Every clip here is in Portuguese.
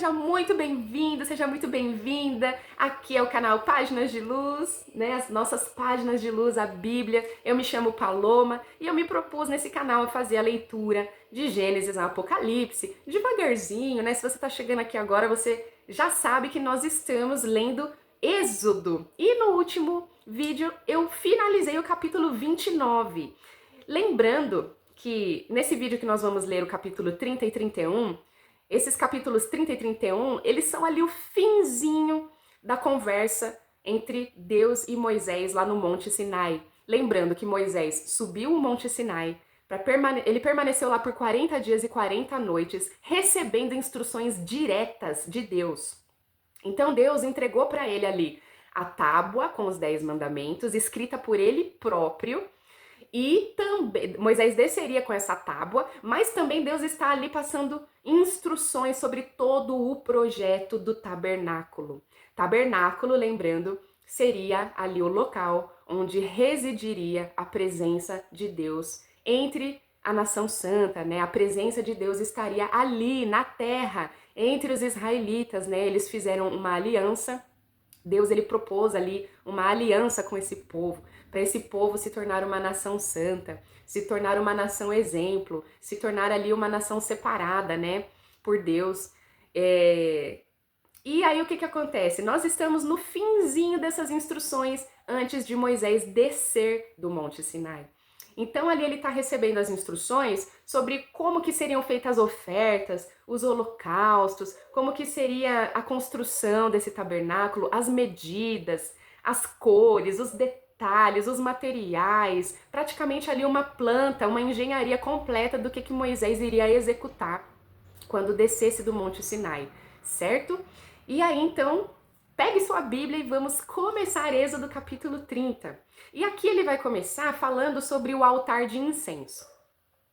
seja muito bem-vindo, seja muito bem-vinda. Aqui é o canal Páginas de Luz, né? As nossas páginas de luz, a Bíblia. Eu me chamo Paloma e eu me propus nesse canal a fazer a leitura de Gênesis ao Apocalipse, devagarzinho, né? Se você está chegando aqui agora, você já sabe que nós estamos lendo Êxodo. E no último vídeo eu finalizei o capítulo 29. Lembrando que nesse vídeo que nós vamos ler o capítulo 30 e 31, esses capítulos 30 e 31, eles são ali o finzinho da conversa entre Deus e Moisés lá no Monte Sinai. Lembrando que Moisés subiu o Monte Sinai, ele permaneceu lá por 40 dias e 40 noites, recebendo instruções diretas de Deus. Então Deus entregou para ele ali a tábua com os 10 mandamentos, escrita por ele próprio, e também Moisés desceria com essa tábua, mas também Deus está ali passando instruções sobre todo o projeto do tabernáculo. Tabernáculo, lembrando, seria ali o local onde residiria a presença de Deus entre a nação santa, né? A presença de Deus estaria ali na terra entre os israelitas, né? Eles fizeram uma aliança. Deus ele propôs ali uma aliança com esse povo, para esse povo se tornar uma nação santa, se tornar uma nação exemplo, se tornar ali uma nação separada, né, por Deus. E aí o que acontece? Nós estamos no finzinho dessas instruções antes de Moisés descer do Monte Sinai. Então ali ele está recebendo as instruções sobre como que seriam feitas as ofertas, os holocaustos, como que seria a construção desse tabernáculo, as medidas, as cores, os detalhes, os materiais, praticamente ali uma planta, uma engenharia completa do que Moisés iria executar quando descesse do Monte Sinai, certo? E aí então, pegue sua Bíblia e vamos começar Êxodo capítulo 30. E aqui ele vai começar falando sobre o altar de incenso.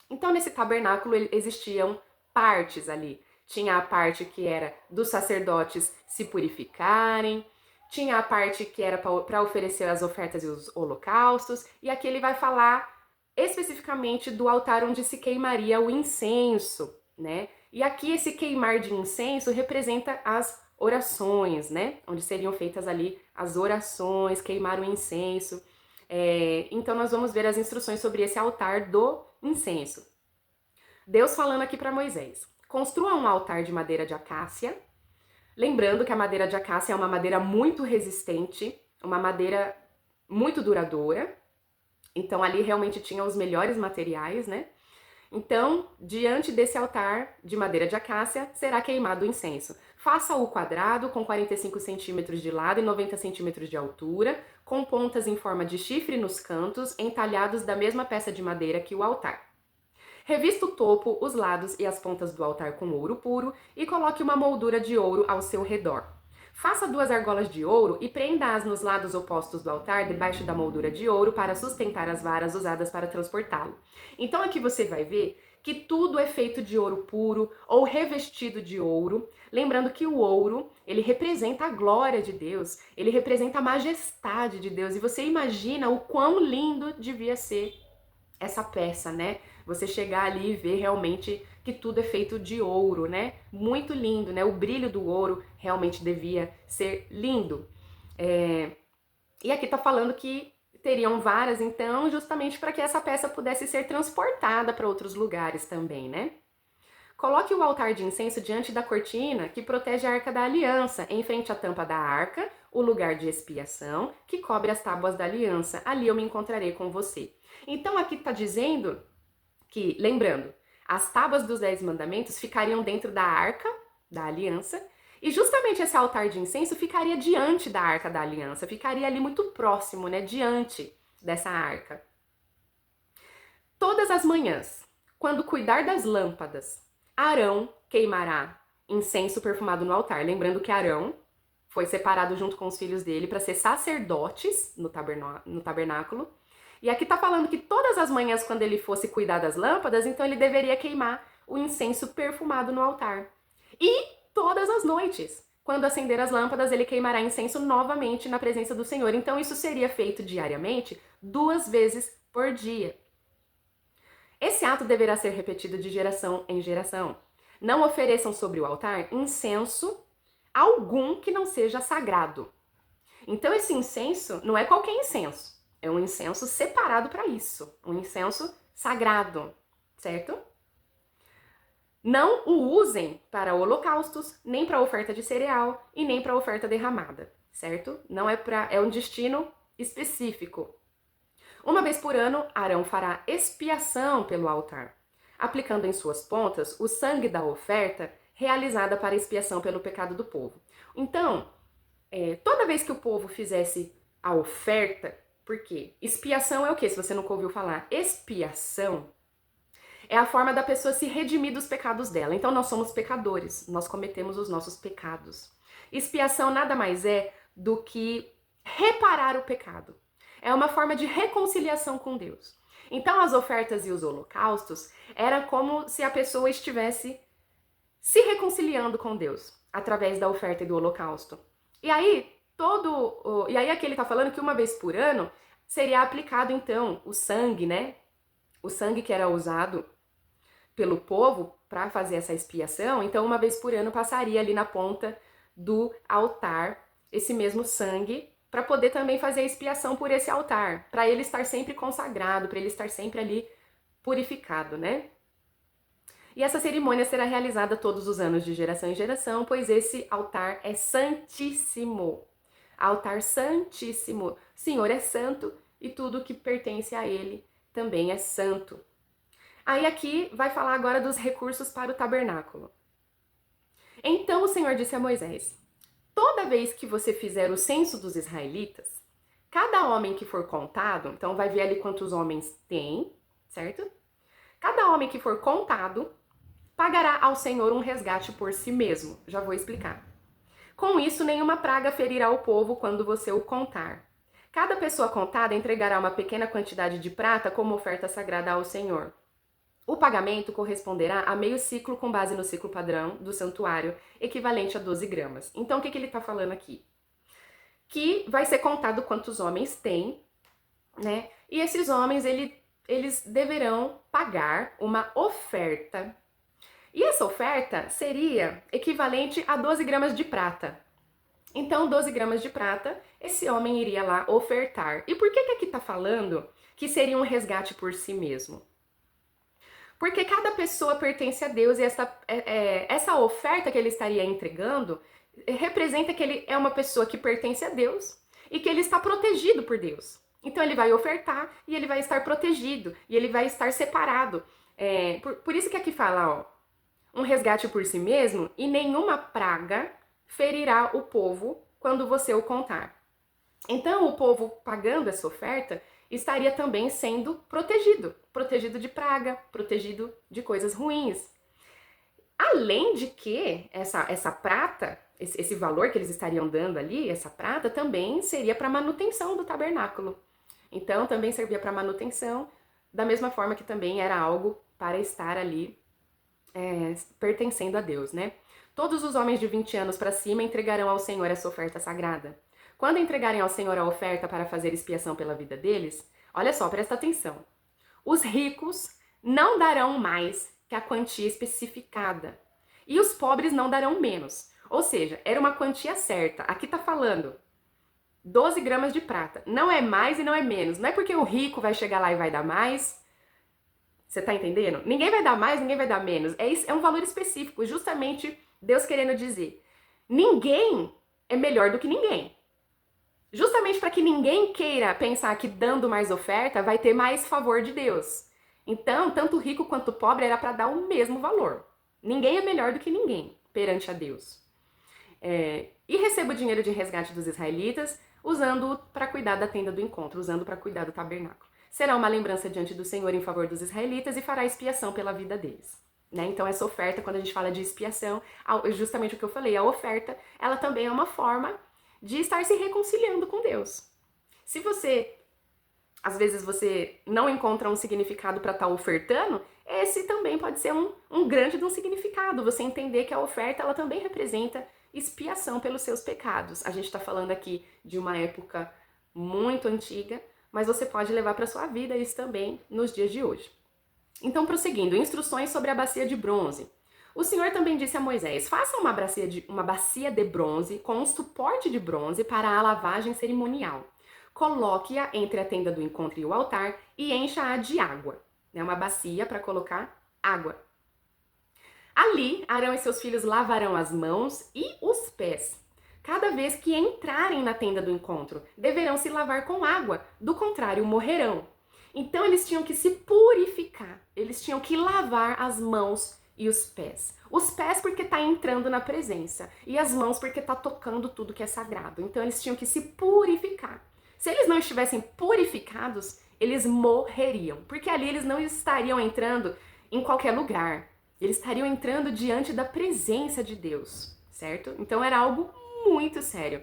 Então, nesse tabernáculo existiam partes ali. Tinha a parte que era dos sacerdotes se purificarem, tinha a parte que era para oferecer as ofertas e os holocaustos, e aqui ele vai falar especificamente do altar onde se queimaria o incenso, né? E aqui esse queimar de incenso representa as orações, né? Onde seriam feitas ali as orações, queimar o incenso. Então nós vamos ver as instruções sobre esse altar do incenso. Deus falando aqui para Moisés: construa um altar de madeira de acácia. Lembrando que a madeira de acácia é uma madeira muito resistente, uma madeira muito duradoura. Então ali realmente tinha os melhores materiais, né? Então, diante desse altar de madeira de acácia, será queimado o incenso. Faça-o quadrado, com 45 centímetros de lado e 90 centímetros de altura, com pontas em forma de chifre nos cantos, entalhados da mesma peça de madeira que o altar. Revista o topo, os lados e as pontas do altar com ouro puro e coloque uma moldura de ouro ao seu redor. Faça 2 argolas de ouro e prenda-as nos lados opostos do altar, debaixo da moldura de ouro, para sustentar as varas usadas para transportá-lo. Então aqui você vai ver que tudo é feito de ouro puro ou revestido de ouro. Lembrando que o ouro, ele representa a glória de Deus, ele representa a majestade de Deus. E você imagina o quão lindo devia ser essa peça, né? Você chegar ali e ver realmente que tudo é feito de ouro, né? Muito lindo, né? O brilho do ouro realmente devia ser lindo. E aqui tá falando que teriam varas, então, justamente para que essa peça pudesse ser transportada para outros lugares também, né? Coloque o altar de incenso diante da cortina que protege a Arca da Aliança, em frente à tampa da arca, o lugar de expiação, que cobre as tábuas da aliança. Ali eu me encontrarei com você. Então aqui está dizendo que, lembrando, as tábuas dos 10 mandamentos ficariam dentro da arca da aliança, e justamente esse altar de incenso ficaria diante da arca da aliança, ficaria ali muito próximo, né, diante dessa arca. Todas as manhãs, quando cuidar das lâmpadas, Arão queimará incenso perfumado no altar. Lembrando que Arão foi separado junto com os filhos dele para ser sacerdotes no tabernáculo. E aqui tá falando que todas as manhãs, quando ele fosse cuidar das lâmpadas, então ele deveria queimar o incenso perfumado no altar. E todas as noites, quando acender as lâmpadas, ele queimará incenso novamente na presença do Senhor. Então isso seria feito diariamente, 2 vezes por dia. Esse ato deverá ser repetido de geração em geração. Não ofereçam sobre o altar incenso algum que não seja sagrado. Então esse incenso não é qualquer incenso, é um incenso separado para isso, um incenso sagrado, certo? Não o usem para holocaustos, nem para oferta de cereal e nem para oferta derramada, certo? Não é para, é um destino específico. Uma vez por ano, Arão fará expiação pelo altar, aplicando em suas pontas o sangue da oferta realizada para expiação pelo pecado do povo. Então, toda vez que o povo fizesse a oferta, por quê? Expiação é o quê? Se você nunca ouviu falar, expiação é a forma da pessoa se redimir dos pecados dela. Então nós somos pecadores, nós cometemos os nossos pecados. Expiação nada mais é do que reparar o pecado. É uma forma de reconciliação com Deus. Então as ofertas e os holocaustos era como se a pessoa estivesse se reconciliando com Deus através da oferta e do holocausto. E aí aqui ele tá falando que uma vez por ano seria aplicado então o sangue, né? O sangue que era usado pelo povo para fazer essa expiação, então uma vez por ano passaria ali na ponta do altar esse mesmo sangue para poder também fazer a expiação por esse altar, para ele estar sempre consagrado, para ele estar sempre ali purificado, né? E essa cerimônia será realizada todos os anos de geração em geração, pois esse altar é santíssimo. Altar santíssimo. O Senhor é santo e tudo que pertence a ele também é santo. Aí aqui vai falar agora dos recursos para o tabernáculo. Então o Senhor disse a Moisés: toda vez que você fizer o censo dos israelitas, cada homem que for contado, então vai ver ali quantos homens tem, certo? Cada homem que for contado pagará ao Senhor um resgate por si mesmo. Já vou explicar. Com isso, nenhuma praga ferirá o povo quando você o contar. Cada pessoa contada entregará uma pequena quantidade de prata como oferta sagrada ao Senhor. O pagamento corresponderá a meio ciclo com base no ciclo padrão do santuário, equivalente a 12 gramas. Então, o que ele está falando aqui? Que vai ser contado quantos homens tem, né? E esses homens, eles deverão pagar uma oferta. E essa oferta seria equivalente a 12 gramas de prata. Então, 12 gramas de prata, esse homem iria lá ofertar. E por que aqui está falando que seria um resgate por si mesmo? Porque cada pessoa pertence a Deus e essa oferta que ele estaria entregando representa que ele é uma pessoa que pertence a Deus e que ele está protegido por Deus. Então ele vai ofertar e ele vai estar protegido e ele vai estar separado. Por isso que aqui fala, ó, um resgate por si mesmo e nenhuma praga ferirá o povo quando você o contar. Então o povo pagando essa oferta estaria também sendo protegido de praga, protegido de coisas ruins. Além de que essa prata, esse valor que eles estariam dando ali, essa prata também seria para manutenção do tabernáculo. Então também servia para manutenção, da mesma forma que também era algo para estar ali pertencendo a Deus, né? Todos os homens de 20 anos para cima entregarão ao Senhor essa oferta sagrada. Quando entregarem ao Senhor a oferta para fazer expiação pela vida deles, olha só, presta atenção. Os ricos não darão mais que a quantia especificada. E os pobres não darão menos. Ou seja, era uma quantia certa. Aqui tá falando 12 gramas de prata. Não é mais e não é menos. Não é porque o rico vai chegar lá e vai dar mais. Você tá entendendo? Ninguém vai dar mais, ninguém vai dar menos. É um valor específico. Justamente Deus querendo dizer: ninguém é melhor do que ninguém. Justamente para que ninguém queira pensar que dando mais oferta vai ter mais favor de Deus. Então, tanto o rico quanto o pobre era para dar o mesmo valor. Ninguém é melhor do que ninguém perante a Deus. E receba o dinheiro de resgate dos israelitas, usando-o para cuidar da tenda do encontro, usando para cuidar do tabernáculo. Será uma lembrança diante do Senhor em favor dos israelitas e fará expiação pela vida deles. Né? Então essa oferta, quando a gente fala de expiação, justamente o que eu falei, a oferta, ela também é uma forma de estar se reconciliando com Deus. Se às vezes você não encontra um significado para estar ofertando, esse também pode ser um grande de um significado. Você entender que a oferta, ela também representa expiação pelos seus pecados. A gente está falando aqui de uma época muito antiga, mas você pode levar para sua vida isso também nos dias de hoje. Então, prosseguindo, instruções sobre a bacia de bronze. O Senhor também disse a Moisés: faça uma bacia de bronze com um suporte de bronze para a lavagem cerimonial. Coloque-a entre a tenda do encontro e o altar e encha-a de água. É uma bacia para colocar água. Ali, Arão e seus filhos lavarão as mãos e os pés. Cada vez que entrarem na tenda do encontro, deverão se lavar com água, do contrário, morrerão. Então, eles tinham que se purificar, eles tinham que lavar as mãos e os pés. Os pés porque está entrando na presença, e as mãos porque está tocando tudo que é sagrado. Então, eles tinham que se purificar. Se eles não estivessem purificados, eles morreriam, porque ali eles não estariam entrando em qualquer lugar. Eles estariam entrando diante da presença de Deus, certo? Então era algo muito sério.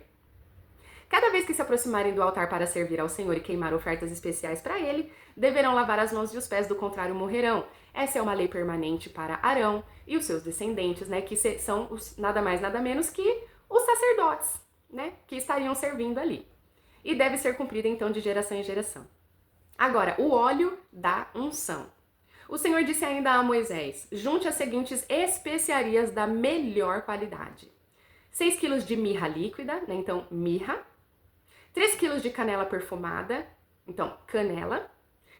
Cada vez que se aproximarem do altar para servir ao Senhor e queimar ofertas especiais para ele, deverão lavar as mãos e os pés, do contrário morrerão. Essa é uma lei permanente para Arão e os seus descendentes, né, que são nada mais nada menos que os sacerdotes, né, que estariam servindo ali. E deve ser cumprida então de geração em geração. Agora, o óleo da unção. O Senhor disse ainda a Moisés: junte as seguintes especiarias da melhor qualidade: 6 quilos de mirra líquida, né? Então mirra. 3 quilos de canela perfumada, então canela.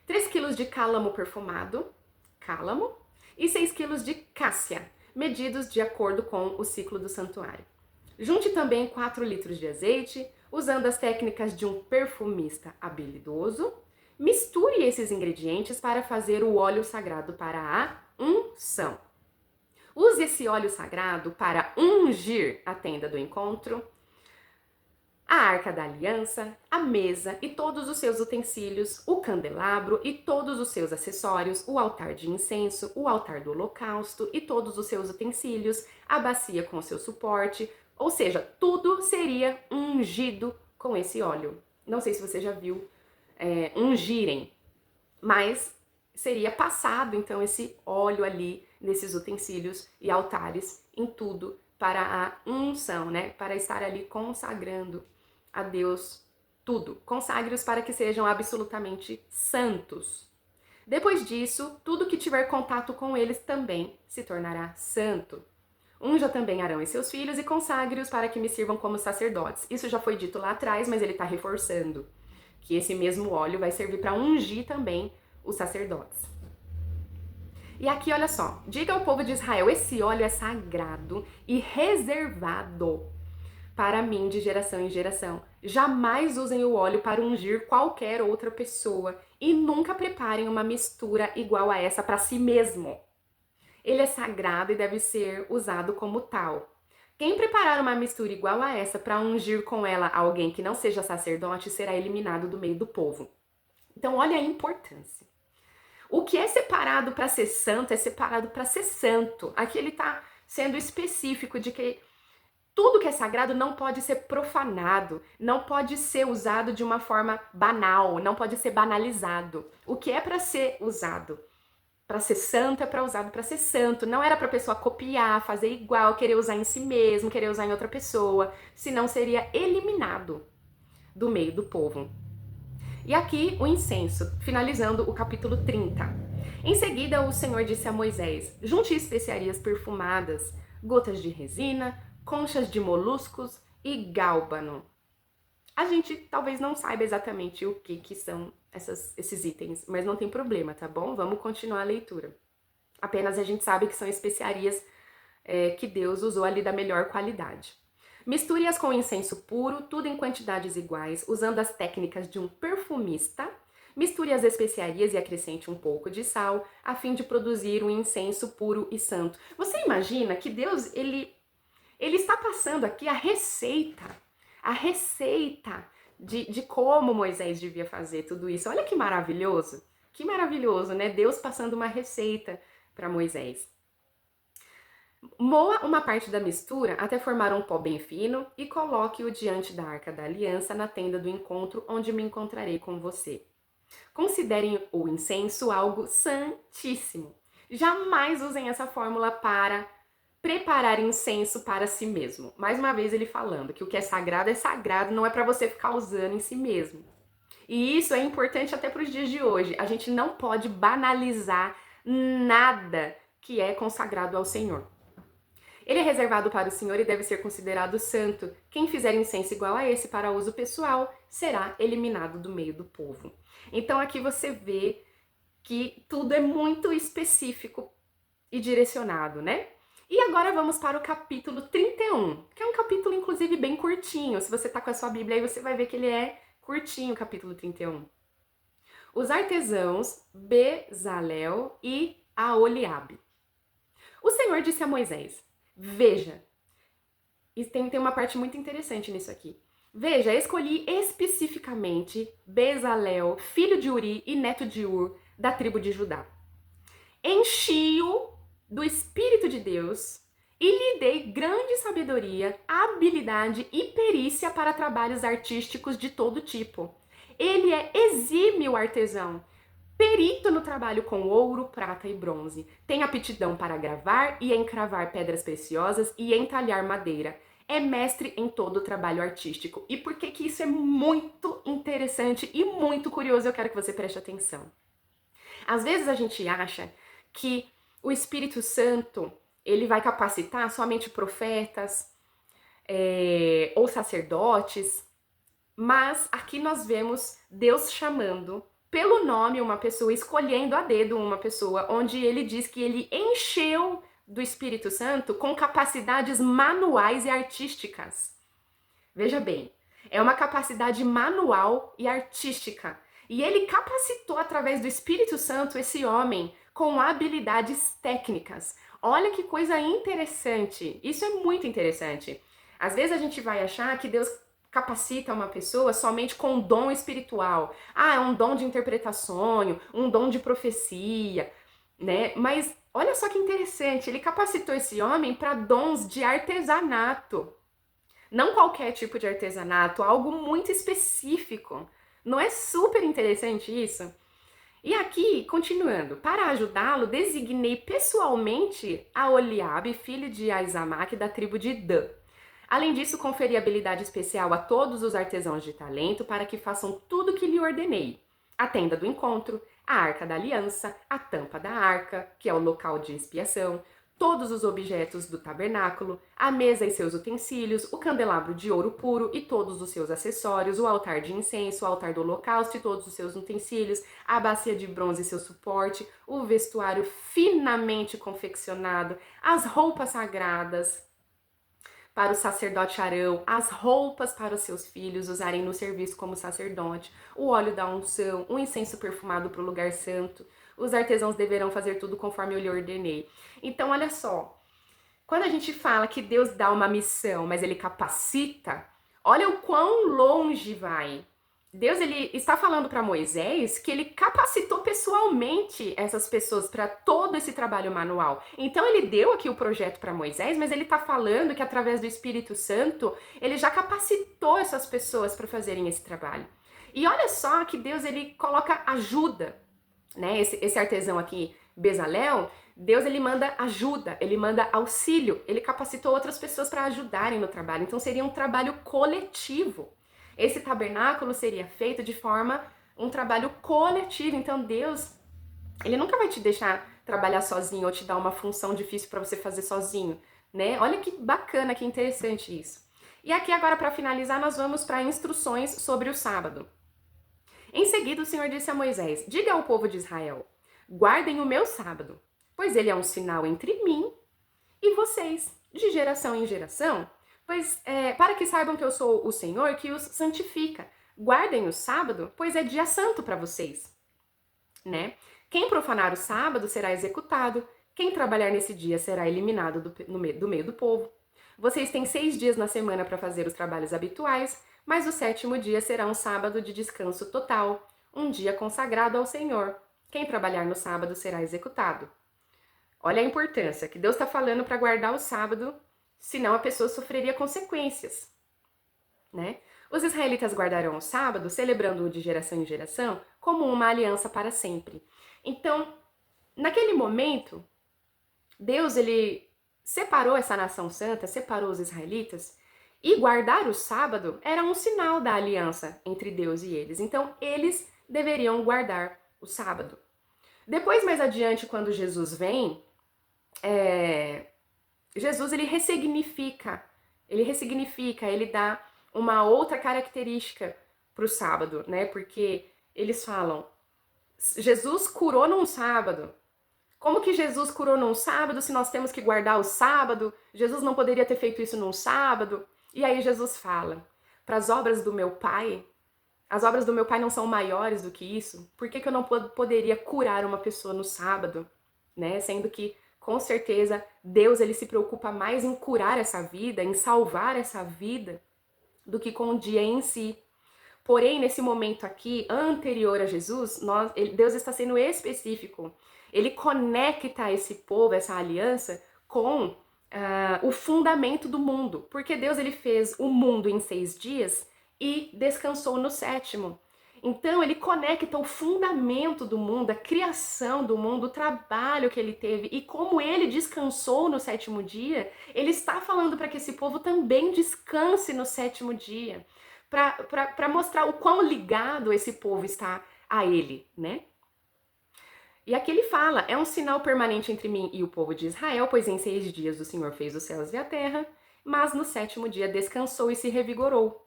3 quilos de cálamo perfumado, cálamo. E 6 quilos de cássia, medidos de acordo com o ciclo do santuário. Junte também 4 litros de azeite, usando as técnicas de um perfumista habilidoso. Misture esses ingredientes para fazer o óleo sagrado para a unção. Use esse óleo sagrado para ungir a tenda do encontro, a arca da aliança, a mesa e todos os seus utensílios, o candelabro e todos os seus acessórios, o altar de incenso, o altar do holocausto e todos os seus utensílios, a bacia com o seu suporte, ou seja, tudo seria ungido com esse óleo. Não sei se você já viu ungirem, mas seria passado então esse óleo ali nesses utensílios e altares em tudo para a unção, né? Para estar ali consagrando a Deus tudo. Consagre-os para que sejam absolutamente santos. Depois disso, tudo que tiver contato com eles também se tornará santo. Unja também Arão e seus filhos e consagre-os para que me sirvam como sacerdotes. Isso já foi dito lá atrás, mas ele está reforçando que esse mesmo óleo vai servir para ungir também os sacerdotes. E aqui, olha só, diga ao povo de Israel: esse óleo é sagrado e reservado para mim de geração em geração. Jamais usem o óleo para ungir qualquer outra pessoa e nunca preparem uma mistura igual a essa para si mesmo. Ele é sagrado e deve ser usado como tal. Quem preparar uma mistura igual a essa para ungir com ela alguém que não seja sacerdote será eliminado do meio do povo. Então, olha a importância. O que é separado para ser santo é separado para ser santo. Aqui ele está sendo específico de que tudo que é sagrado não pode ser profanado, não pode ser usado de uma forma banal, não pode ser banalizado. O que é para ser usado para ser santo é para usado para ser santo. Não era para a pessoa copiar, fazer igual, querer usar em si mesmo, querer usar em outra pessoa, senão seria eliminado do meio do povo. E aqui o incenso, finalizando o capítulo 30. Em seguida, o Senhor disse a Moisés: junte especiarias perfumadas, gotas de resina, conchas de moluscos e gálbano. A gente talvez não saiba exatamente o que são esses itens, mas não tem problema, tá bom? Vamos continuar a leitura. Apenas a gente sabe que são especiarias que Deus usou ali da melhor qualidade. Misture-as com incenso puro, tudo em quantidades iguais, usando as técnicas de um perfumista. Misture as especiarias e acrescente um pouco de sal, a fim de produzir um incenso puro e santo. Você imagina que Deus, ele está passando aqui a receita de como Moisés devia fazer tudo isso. Olha que maravilhoso, né? Deus passando uma receita para Moisés. Moa uma parte da mistura até formar um pó bem fino e coloque-o diante da arca da aliança na tenda do encontro, onde me encontrarei com você. Considerem o incenso algo santíssimo. Jamais usem essa fórmula para preparar incenso para si mesmo. Mais uma vez ele falando que o que é sagrado, não é para você ficar usando em si mesmo. E isso é importante até para os dias de hoje. A gente não pode banalizar nada que é consagrado ao Senhor. Ele é reservado para o Senhor e deve ser considerado santo. Quem fizer incenso igual a esse para uso pessoal será eliminado do meio do povo. Então aqui você vê que tudo é muito específico e direcionado, né? E agora vamos para o capítulo 31, que é um capítulo, inclusive, bem curtinho. Se você tá com a sua Bíblia aí, você vai ver que ele é curtinho, o capítulo 31. Os artesãos Bezalel e Aholiabe. O Senhor disse a Moisés, veja, e tem uma parte muito interessante nisso aqui. Veja, escolhi especificamente Bezalel, filho de Uri e neto de Ur, da tribo de Judá. Enchi-o do Espírito de Deus e lhe dei grande sabedoria, habilidade e perícia para trabalhos artísticos de todo tipo. Ele é exímio artesão, perito no trabalho com ouro, prata e bronze. Tem aptidão para gravar e encravar pedras preciosas e entalhar madeira. É mestre em todo o trabalho artístico. E por que que isso é muito interessante e muito curioso? Eu quero que você preste atenção. Às vezes a gente acha que o Espírito Santo ele vai capacitar somente profetas ou sacerdotes, mas aqui nós vemos Deus chamando pelo nome uma pessoa, escolhendo a dedo uma pessoa, onde ele diz que ele encheu do Espírito Santo com capacidades manuais e artísticas. Veja bem, é uma capacidade manual e artística. E ele capacitou através do Espírito Santo esse homem com habilidades técnicas. Olha que coisa interessante. Isso é muito interessante. Às vezes a gente vai achar que Deus capacita uma pessoa somente com um dom espiritual. Ah, é um dom de interpretar sonho, um dom de profecia, né? Mas olha só que interessante, ele capacitou esse homem para dons de artesanato. Não qualquer tipo de artesanato, algo muito específico. Não é super interessante isso? E aqui, continuando, para ajudá-lo, designei pessoalmente a Oliabe, filho de Aizamaque, da tribo de Dan. Além disso, conferi habilidade especial a todos os artesãos de talento para que façam tudo o que lhe ordenei. A tenda do encontro, a arca da aliança, a tampa da arca, que é o local de expiação, todos os objetos do tabernáculo, a mesa e seus utensílios, o candelabro de ouro puro e todos os seus acessórios, o altar de incenso, o altar do holocausto e todos os seus utensílios, a bacia de bronze e seu suporte, o vestuário finamente confeccionado, as roupas sagradas para o sacerdote Arão, as roupas para os seus filhos usarem no serviço como sacerdote, o óleo da unção, o incenso perfumado para o lugar santo. Os artesãos deverão fazer tudo conforme eu lhe ordenei. Então, olha só, quando a gente fala que Deus dá uma missão, mas ele capacita, olha o quão longe vai. Deus ele está falando para Moisés que ele capacitou pessoalmente essas pessoas para todo esse trabalho manual. Então ele deu aqui o projeto para Moisés, mas ele está falando que através do Espírito Santo ele já capacitou essas pessoas para fazerem esse trabalho. E olha só que Deus ele coloca ajuda, né? Esse artesão aqui, Bezalel, Deus ele manda ajuda, ele manda auxílio, ele capacitou outras pessoas para ajudarem no trabalho. Então seria um trabalho coletivo. Esse tabernáculo seria feito de forma um trabalho coletivo. Então Deus, ele nunca vai te deixar trabalhar sozinho ou te dar uma função difícil para você fazer sozinho, né? Olha que bacana, que interessante isso. E aqui agora para finalizar nós vamos para instruções sobre o sábado. Em seguida o Senhor disse a Moisés: diga ao povo de Israel: guardem o meu sábado, pois ele é um sinal entre mim e vocês, de geração em geração. Pois para que saibam que eu sou o Senhor, que os santifica. Guardem o sábado, pois é dia santo para vocês, né? Quem profanar o sábado será executado. Quem trabalhar nesse dia será eliminado do meio do povo. Vocês têm 6 dias na semana para fazer os trabalhos habituais, mas o 7º dia será um sábado de descanso total, um dia consagrado ao Senhor. Quem trabalhar no sábado será executado. Olha a importância que Deus está falando para guardar o sábado, senão a pessoa sofreria consequências, né? Os israelitas guardarão o sábado, celebrando-o de geração em geração, como uma aliança para sempre. Então, naquele momento, Deus ele separou essa nação santa, separou os israelitas, e guardar o sábado era um sinal da aliança entre Deus e eles. Então, eles deveriam guardar o sábado. Depois, mais adiante, quando Jesus vem, Jesus, ele ressignifica, ele dá uma outra característica para o sábado, né? Porque eles falam, Jesus curou num sábado. Como que Jesus curou num sábado se nós temos que guardar o sábado? Jesus não poderia ter feito isso num sábado? E aí Jesus fala, para as obras do meu Pai, as obras do meu Pai não são maiores do que isso? Por que eu não poderia curar uma pessoa no sábado? Né? Sendo que, com certeza, Deus ele se preocupa mais em curar essa vida, em salvar essa vida, do que com o dia em si. Porém, nesse momento aqui, anterior a Jesus, Deus está sendo específico. Ele conecta esse povo, essa aliança, com o fundamento do mundo. Porque Deus ele fez o mundo em 6 dias e descansou no 7º. Então, ele conecta o fundamento do mundo, a criação do mundo, o trabalho que ele teve e como ele descansou no 7º dia, ele está falando para que esse povo também descanse no 7º dia, para mostrar o quão ligado esse povo está a ele, né? E aqui ele fala, é um sinal permanente entre mim e o povo de Israel, pois em 6 dias o Senhor fez os céus e a terra, mas no 7º dia descansou e se revigorou.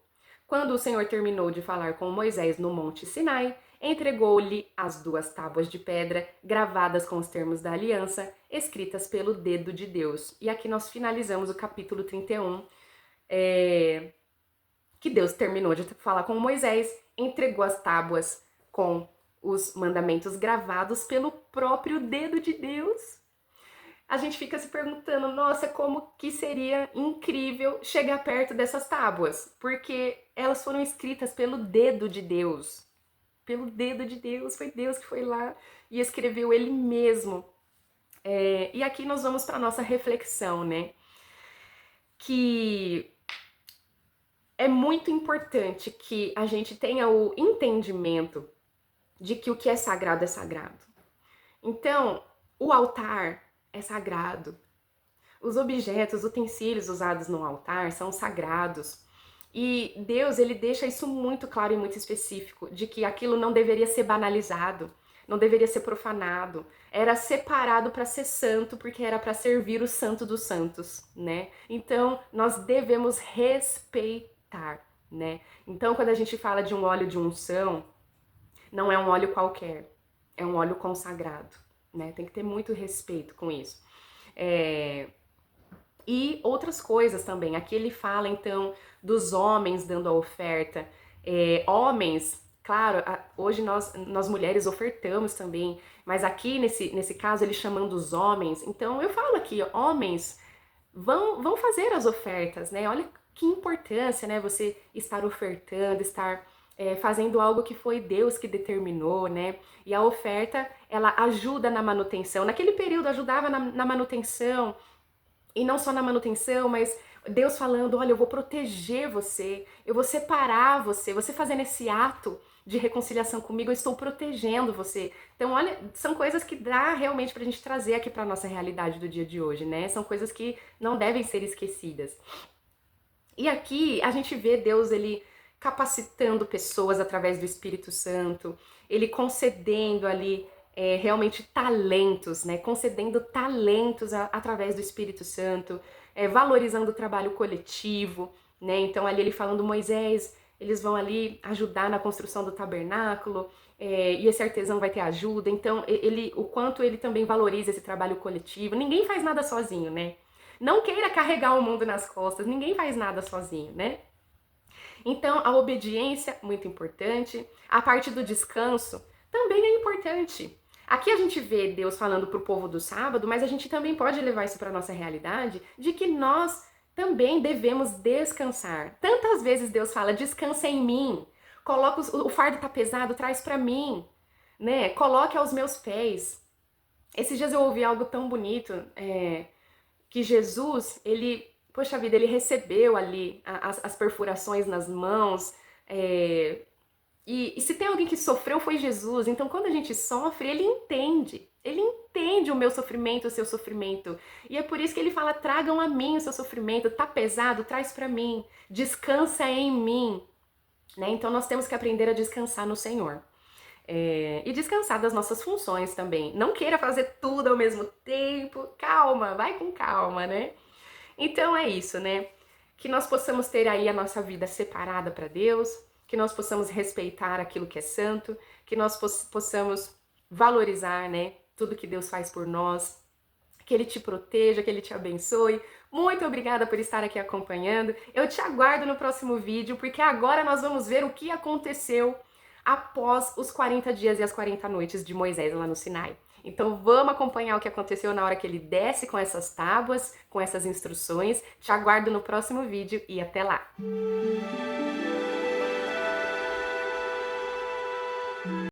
Quando o Senhor terminou de falar com Moisés no Monte Sinai, entregou-lhe as 2 tábuas de pedra, gravadas com os termos da aliança, escritas pelo dedo de Deus. E aqui nós finalizamos o capítulo 31, que Deus terminou de falar com Moisés, entregou as tábuas com os mandamentos gravados pelo próprio dedo de Deus. A gente fica se perguntando, nossa, como que seria incrível chegar perto dessas tábuas, porque elas foram escritas pelo dedo de Deus. Pelo dedo de Deus, foi Deus que foi lá e escreveu ele mesmo. E aqui nós vamos para a nossa reflexão, né? Que é muito importante que a gente tenha o entendimento de que o que é sagrado é sagrado. Então, o altar é sagrado. Os objetos, utensílios usados no altar são sagrados. E Deus, ele deixa isso muito claro e muito específico, de que aquilo não deveria ser banalizado, não deveria ser profanado. Era separado para ser santo, porque era para servir o santo dos santos, né? Então, nós devemos respeitar, né? Então, quando a gente fala de um óleo de unção, não é um óleo qualquer, é um óleo consagrado, né? Tem que ter muito respeito com isso. E outras coisas também. Aqui ele fala, então, dos homens dando a oferta. Homens, claro, hoje nós mulheres ofertamos também, mas aqui nesse caso ele chamando os homens. Então eu falo aqui, homens, vão fazer as ofertas, né? Olha que importância, né? Você estar ofertando, estar fazendo algo que foi Deus que determinou, né? E a oferta, ela ajuda na manutenção. Naquele período ajudava na manutenção, e não só na manutenção, mas Deus falando, olha, eu vou proteger você, eu vou separar você, você fazendo esse ato de reconciliação comigo, eu estou protegendo você. Então, olha, são coisas que dá realmente pra gente trazer aqui pra nossa realidade do dia de hoje, né? São coisas que não devem ser esquecidas. E aqui a gente vê Deus, ele capacitando pessoas através do Espírito Santo, ele concedendo ali realmente talentos, né? Concedendo talentos através do Espírito Santo, valorizando o trabalho coletivo, né? Então ali ele falando, Moisés, eles vão ali ajudar na construção do tabernáculo, e esse artesão vai ter ajuda. Então o quanto ele também valoriza esse trabalho coletivo. Ninguém faz nada sozinho, né? Não queira carregar o mundo nas costas, ninguém faz nada sozinho, né? Então, a obediência, muito importante. A parte do descanso também é importante. Aqui a gente vê Deus falando para o povo do sábado, mas a gente também pode levar isso para a nossa realidade, de que nós também devemos descansar. Tantas vezes Deus fala, descansa em mim, coloca o fardo tá pesado, traz para mim, né? Coloque aos meus pés. Esses dias eu ouvi algo tão bonito, que Jesus, ele, poxa vida, ele recebeu ali as perfurações nas mãos, e se tem alguém que sofreu foi Jesus. Então quando a gente sofre, ele entende o meu sofrimento, o seu sofrimento, e é por isso que ele fala, tragam a mim o seu sofrimento, tá pesado, traz pra mim, descansa em mim, né? Então nós temos que aprender a descansar no Senhor. E descansar das nossas funções também. Não queira fazer tudo ao mesmo tempo. Calma, vai com calma, né? Então é isso, né? Que nós possamos ter aí a nossa vida separada para Deus, que nós possamos respeitar aquilo que é santo, que nós possamos valorizar, né, tudo que Deus faz por nós, que Ele te proteja, que Ele te abençoe. Muito obrigada por estar aqui acompanhando. Eu te aguardo no próximo vídeo, porque agora nós vamos ver o que aconteceu após os 40 dias e as 40 noites de Moisés lá no Sinai. Então vamos acompanhar o que aconteceu na hora que ele desce com essas tábuas, com essas instruções. Te aguardo no próximo vídeo e até lá!